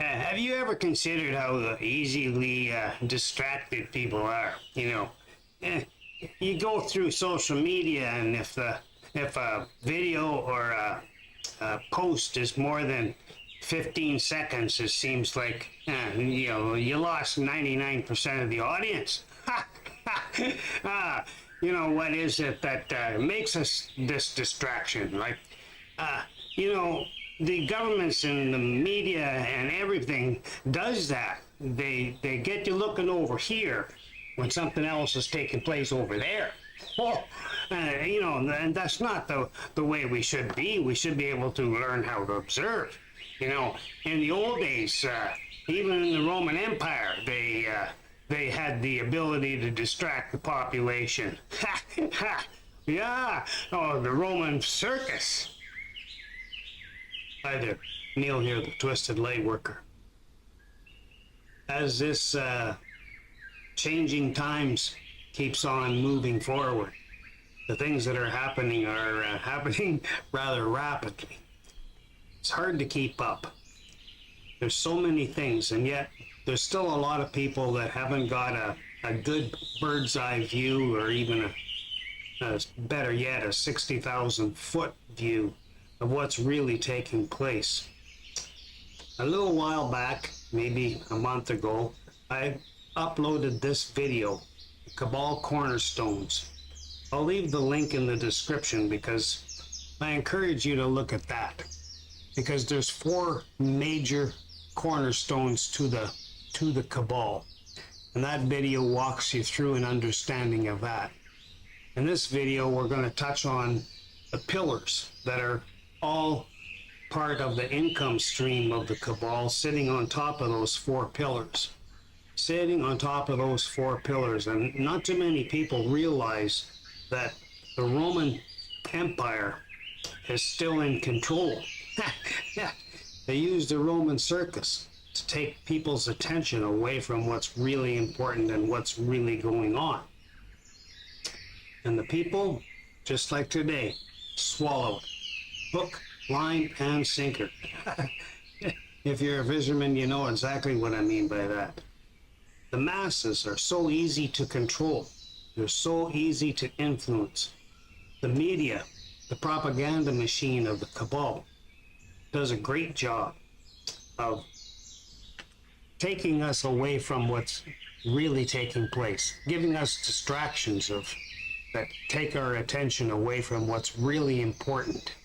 Have you ever considered how easily distracted people are? You go through social media, and if a video or a post is more than 15 seconds, it seems like you lost 99% of the audience. What is it that makes us this distraction? Like, the governments and the media and everything does that. They get you looking over here when something else is taking place over there. And that's not the way we should be. We should be able to learn how to observe. In the old days, even in the Roman Empire, they had the ability to distract the population. Yeah. Oh, the Roman Circus. Hi there, Neil here, the Twisted Light Worker. As this changing times keeps on moving forward, the things that are happening rather rapidly. It's hard to keep up. There's so many things, and yet there's still a lot of people that haven't got a good bird's eye view, or even better yet, a 60,000 foot view of what's really taking place. A little while back, maybe a month ago, I uploaded this video, Cabal Cornerstones. I'll leave the link in the description because I encourage you to look at that, because there's 4 major cornerstones to the Cabal, and that video walks you through an understanding of that. In this video, we're going to touch on the pillars that are all part of the income stream of the Cabal, sitting on top of those 4 pillars. Sitting on top of those 4 pillars. And not too many people realize that the Roman Empire is still in control. They use the Roman Circus to take people's attention away from what's really important and what's really going on. And the people, just like today, swallow it. Hook, line, and sinker. If you're a fisherman, you know exactly what I mean by that. The masses are so easy to control. They're so easy to influence. The media, the propaganda machine of the Cabal, does a great job of taking us away from what's really taking place, giving us distractions that take our attention away from what's really important.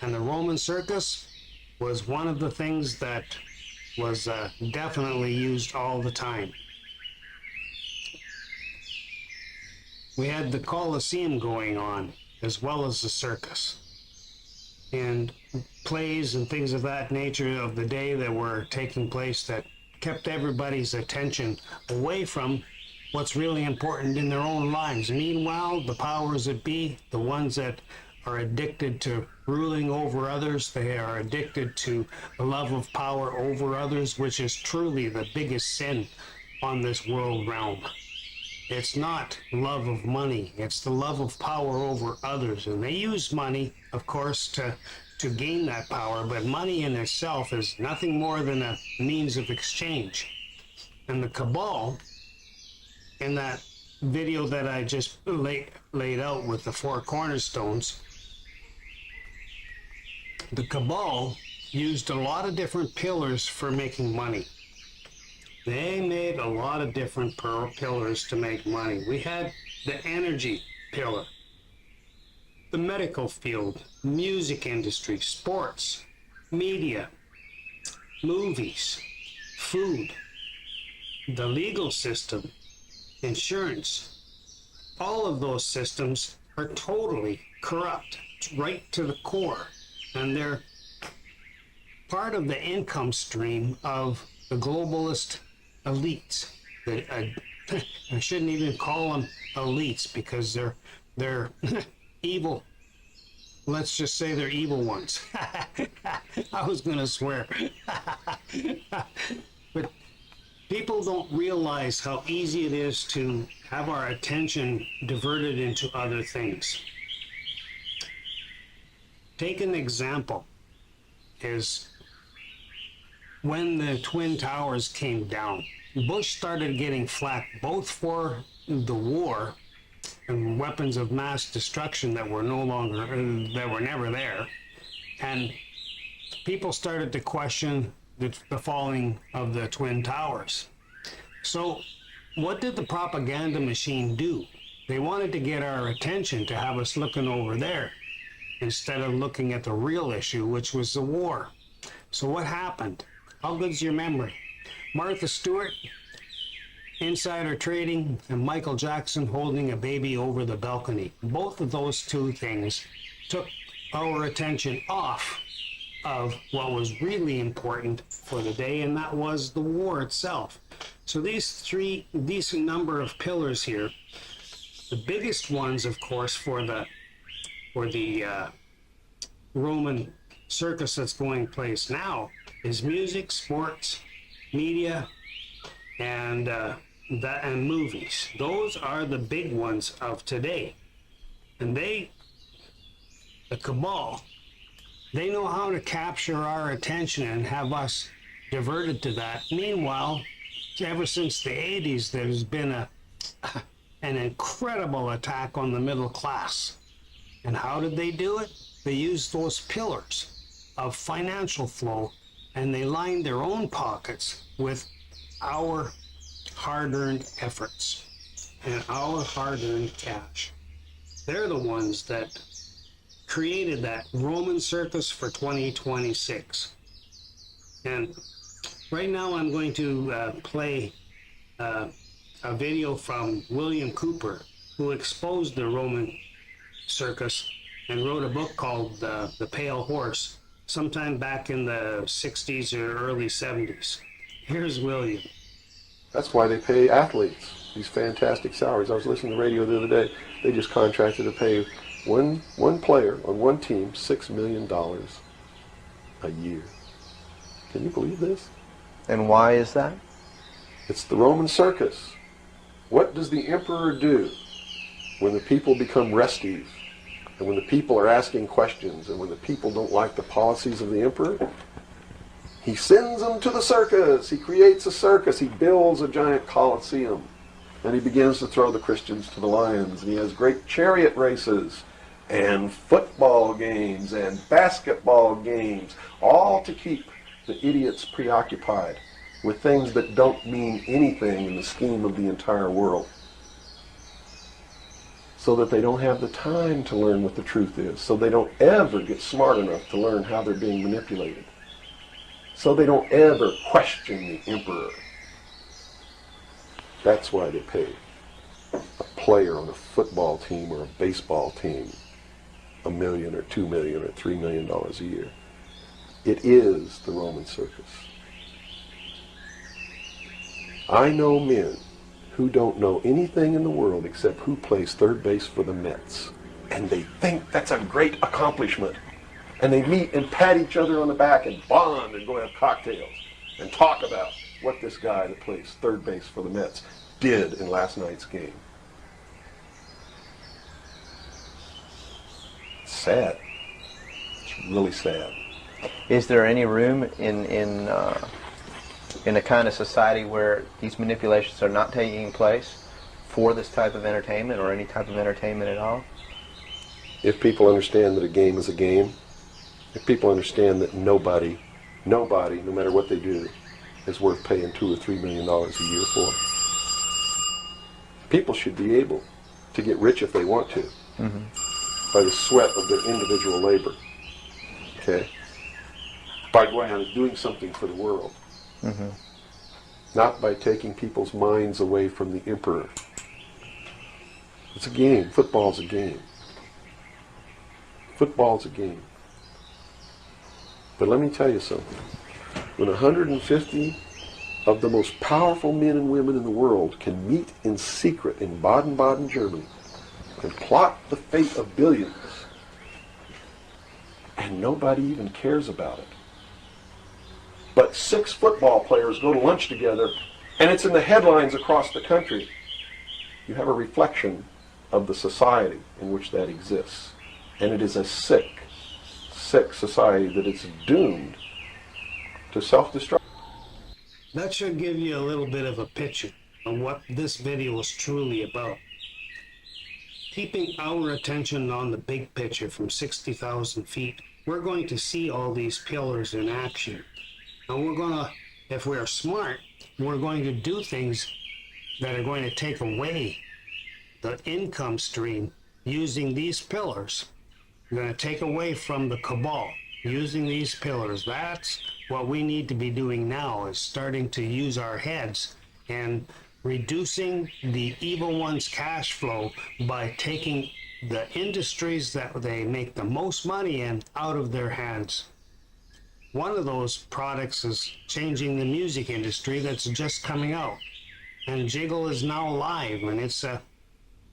And the Roman Circus was one of the things that was definitely used all the time. We had the Colosseum going on, as well as the circus. And plays and things of that nature of the day that were taking place that kept everybody's attention away from what's really important in their own lives. Meanwhile, the powers that be, the ones that are addicted to ruling over others, they are addicted to the love of power over others, which is truly the biggest sin on this world realm. It's not love of money, it's the love of power over others. And they use money, of course, to gain that power, but money in itself is nothing more than a means of exchange. And the Cabal, in that video that I just laid out with the 4 cornerstones, the Cabal used a lot of different pillars for making money. They made a lot of different pillars to make money. We had the energy pillar, the medical field, music industry, sports, media, movies, food, the legal system, insurance. All of those systems are totally corrupt, right to the core. And they're part of the income stream of the globalist elites. I shouldn't even call them elites, because they're evil. Let's just say they're evil ones. I was going to swear. But people don't realize how easy it is to have our attention diverted into other things. Take an example, is when the Twin Towers came down, Bush started getting flack both for the war and weapons of mass destruction that were no longer, that were never there, and people started to question the falling of the Twin Towers. So what did the propaganda machine do? They wanted to get our attention to have us looking over there instead of looking at the real issue, which was the war. So what happened? How good's your memory? Martha Stewart, insider trading, and Michael Jackson holding a baby over the balcony. Both of those two things took our attention off of what was really important for the day, and that was the war itself. So these three decent number of pillars here, the biggest ones, of course, for the Roman circus that's going place now is music, sports, media, and movies. Those are the big ones of today. And the cabal, they know how to capture our attention and have us diverted to that. Meanwhile, ever since the 80s, there's been an incredible attack on the middle class. And how did they do it? They used those pillars of financial flow, and they lined their own pockets with our hard-earned efforts and our hard-earned cash. They're the ones that created that Roman Circus for 2026. And right now I'm going to play a video from William Cooper, who exposed the Roman Circus and wrote a book called The Pale Horse sometime back in the 60s or early 70s. Here's William. That's why they pay athletes these fantastic salaries. I was listening to the radio the other day. They just contracted to pay one player on one team $6 million a year. Can you believe this? And why is that? It's the Roman Circus. What does the emperor do when the people become restive, and when the people are asking questions, and when the people don't like the policies of the emperor? He sends them to the circus. He creates a circus. He builds a giant coliseum. And he begins to throw the Christians to the lions. And he has great chariot races and football games and basketball games, all to keep the idiots preoccupied with things that don't mean anything in the scheme of the entire world, so that they don't have the time to learn what the truth is, so they don't ever get smart enough to learn how they're being manipulated, so they don't ever question the emperor. That's why they pay a player on a football team or a baseball team $1 million or $2 million or $3 million a year. It is the Roman Circus. I know men who don't know anything in the world except who plays third base for the Mets. And they think that's a great accomplishment. And they meet and pat each other on the back and bond and go have cocktails and talk about what this guy that plays third base for the Mets did in last night's game. It's sad. It's really sad. Is there any room in a kind of society where these manipulations are not taking place for this type of entertainment, or any type of entertainment at all? If people understand that a game is a game, if people understand that nobody, no matter what they do, is worth paying $2 or $3 million a year for, people should be able to get rich if they want to, by the sweat of their individual labor, okay? By going out and doing something for the world. Not by taking people's minds away from the emperor. It's a game. Football's a game. Football's a game. But let me tell you something. When 150 of the most powerful men and women in the world can meet in secret in Baden-Baden, Germany, and plot the fate of billions, and nobody even cares about it, but 6 football players go to lunch together, and it's in the headlines across the country, you have a reflection of the society in which that exists. And it is a sick society that is doomed to self-destruct. that should give you a little bit of a picture of what this video is truly about. Keeping our attention on the big picture from 60,000 feet, we're going to see all these pillars in action. And we're going to, if we're smart, we're going to do things that are going to take away the income stream using these pillars. We're going to take away from the cabal using these pillars. That's what we need to be doing now, is starting to use our heads and reducing the evil one's cash flow by taking the industries that they make the most money in out of their hands. One of those products is changing the music industry that's just coming out. And Jiggle is now live, and it's an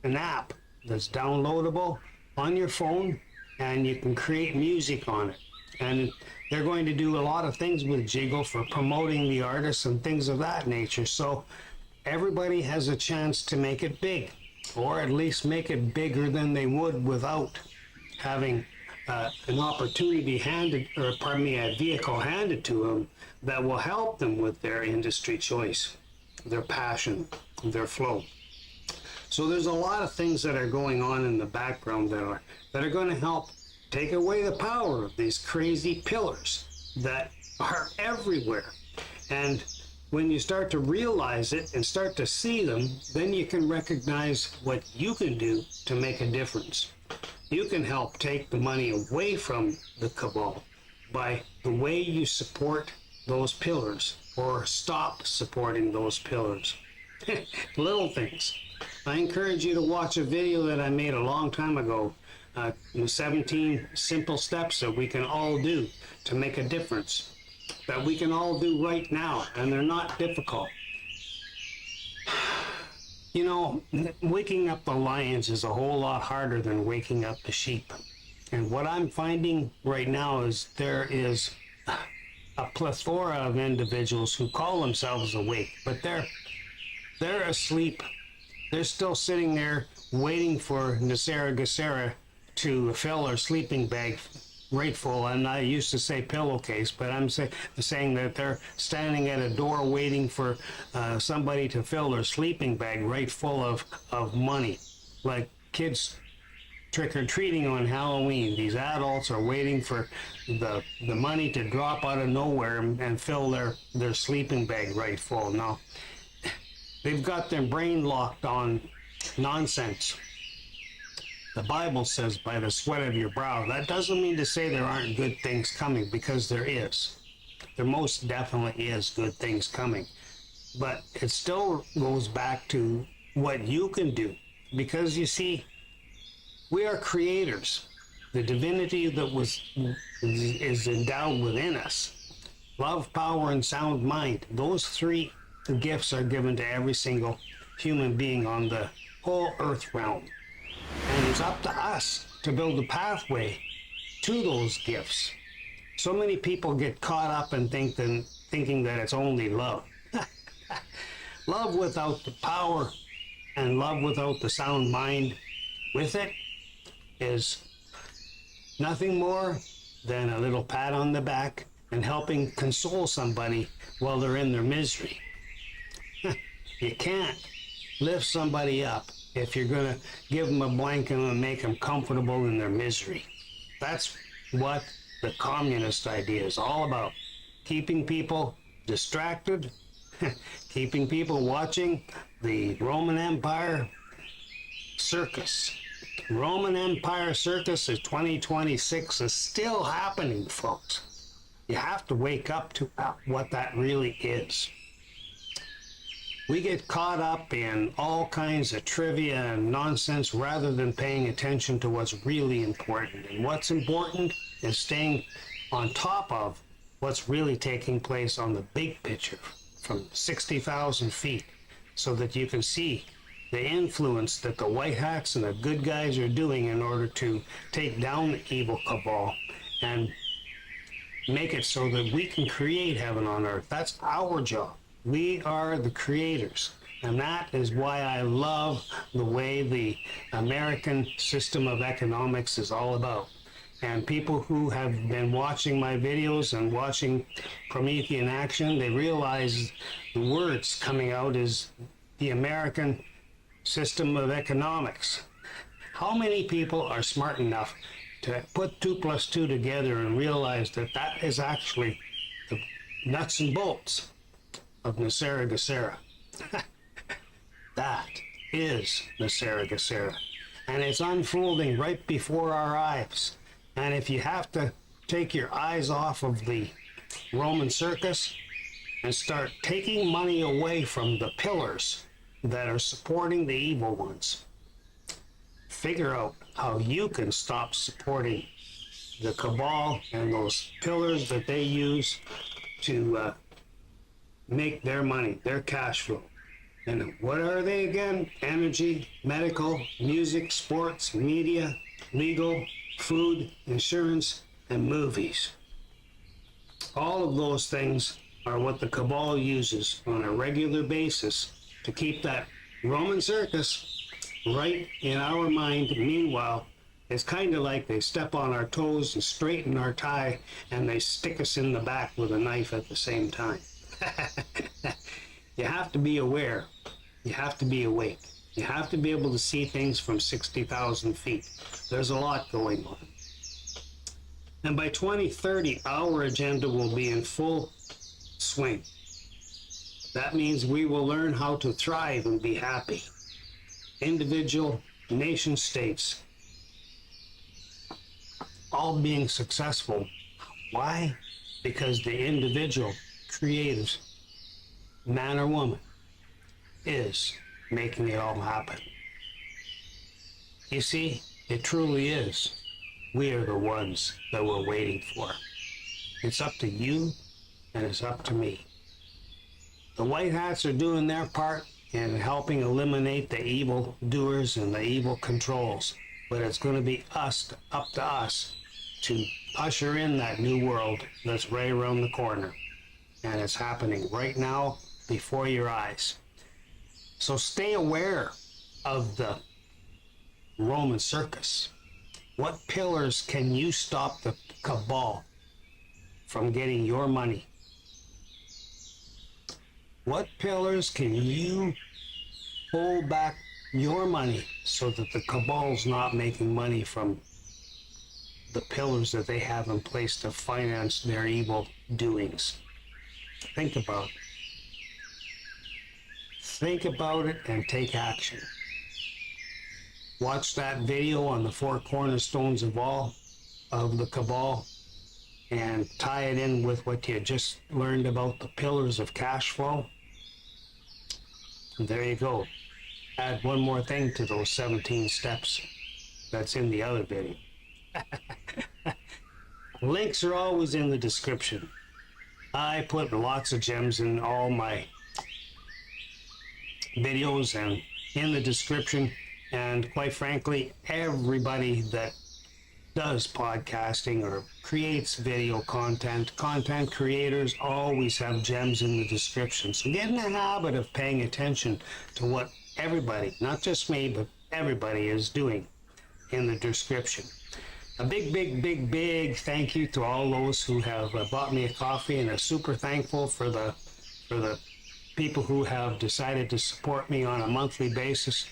app that's downloadable on your phone, and you can create music on it. And they're going to do a lot of things with Jiggle for promoting the artists and things of that nature. So everybody has a chance to make it big, or at least make it bigger than they would without having an opportunity handed, or pardon me, a vehicle handed to them that will help them with their industry choice, their passion, their flow. So there's a lot of things that are going on in the background that are going to help take away the power of these crazy pillars that are everywhere. And when you start to realize it and start to see them, then you can recognize what you can do to make a difference. You can help take the money away from the cabal by the way you support those pillars or stop supporting those pillars. Little things. I encourage you to watch a video that I made a long time ago, 17 simple steps that we can all do to make a difference, that we can all do right now, and they're not difficult. You know, waking up the lions is a whole lot harder than waking up the sheep. And what I'm finding right now is there is a plethora of individuals who call themselves awake, but they're asleep. They're still sitting there waiting for 𝓱𝓮𝓻𝓸𝓭𝓾 to fill their sleeping bag right full. And I used to say pillowcase, but I'm saying that they're standing at a door waiting for somebody to fill their sleeping bag right full of money. Like kids trick-or-treating on Halloween. These adults are waiting for the money to drop out of nowhere and fill their sleeping bag right full. Now, they've got their brain locked on nonsense. The Bible says, by the sweat of your brow. That doesn't mean to say there aren't good things coming, because there is. There most definitely is good things coming. But it still goes back to what you can do. Because you see, we are creators. The divinity that is endowed within us. Love, power, and sound mind. Those three gifts are given to every single human being on the whole earth realm. And it's up to us to build a pathway to those gifts. So many people get caught up in thinking that it's only love. Love without the power and love without the sound mind with it is nothing more than a little pat on the back and helping console somebody while they're in their misery. You can't lift somebody up if you're going to give them a blanket and make them comfortable in their misery. That's what the communist idea is all about. Keeping people distracted, keeping people watching the Roman Empire Circus. Roman Empire Circus of 2026 is still happening, folks. You have to wake up to what that really is. We get caught up in all kinds of trivia and nonsense rather than paying attention to what's really important. And what's important is staying on top of what's really taking place on the big picture from 60,000 feet, so that you can see the influence that the white hats and the good guys are doing in order to take down the evil cabal and make it so that we can create heaven on earth. That's our job. We are the creators, and that is why I love the way the American system of economics is all about. And people who have been watching my videos and watching Promethean Action, they realize the words coming out is the American system of economics. How many people are smart enough to put 2 plus 2 together and realize that that is actually the nuts and bolts of 𝓘𝓷𝓽𝓻𝓸𝓭𝓾? That is 𝓘𝓷𝓽𝓻𝓸𝓭. And it's unfolding right before our eyes. And if you have to take your eyes off of the Roman Circus and start taking money away from the pillars that are supporting the evil ones, figure out how you can stop supporting the cabal and those pillars that they use to make their money, their cash flow. And what are they again? Energy, medical, music, sports, media, legal, food, insurance, and movies. All of those things are what the cabal uses on a regular basis to keep that Roman circus right in our mind. Meanwhile, it's kind of like they step on our toes and straighten our tie, and they stick us in the back with a knife at the same time. You have to be aware. You have to be awake. You have to be able to see things from 60,000 feet. There's a lot going on. And by 2030, our agenda will be in full swing. That means we will learn how to thrive and be happy. Individual, nation states, all being successful. Why? Because the individual, creative, man or woman, is making it all happen. You see, it truly is. We are the ones that we're waiting for. It's up to you, and it's up to me. The white hats are doing their part in helping eliminate the evil doers and the evil controls, but it's going to be up to us to usher in that new world that's right around the corner, and it's happening right now before your eyes. So stay aware of the Roman Circus. What pillars can you stop the cabal from getting your money? What pillars can you hold back your money so that the cabal's not making money from the pillars that they have in place to finance their evil doings? Think about it. Think about it and take action. Watch that video on the 4 cornerstones of the cabal and tie it in with what you just learned about the pillars of cash flow. And there you go. Add one more thing to those 17 steps that's in the other video. Links are always in the description. I put lots of gems in all my videos and in the description, and quite frankly, everybody that does podcasting or creates video content creators always have gems in the description. So get in the habit of paying attention to what everybody, not just me, but everybody is doing in the description. A big thank you to all those who have bought me a coffee, and I'm super thankful for the people who have decided to support me on a monthly basis.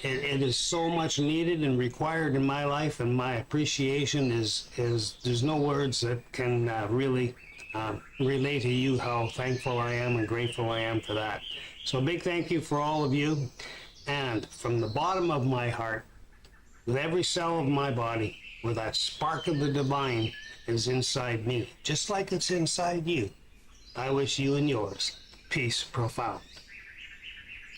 It is so much needed and required in my life, and my appreciation is there's no words that can really relay to you how thankful I am and grateful I am for that. So a big thank you for all of you, and from the bottom of my heart, with every cell of my body, where that spark of the divine is inside me, just like it's inside you, I wish you and yours peace profound.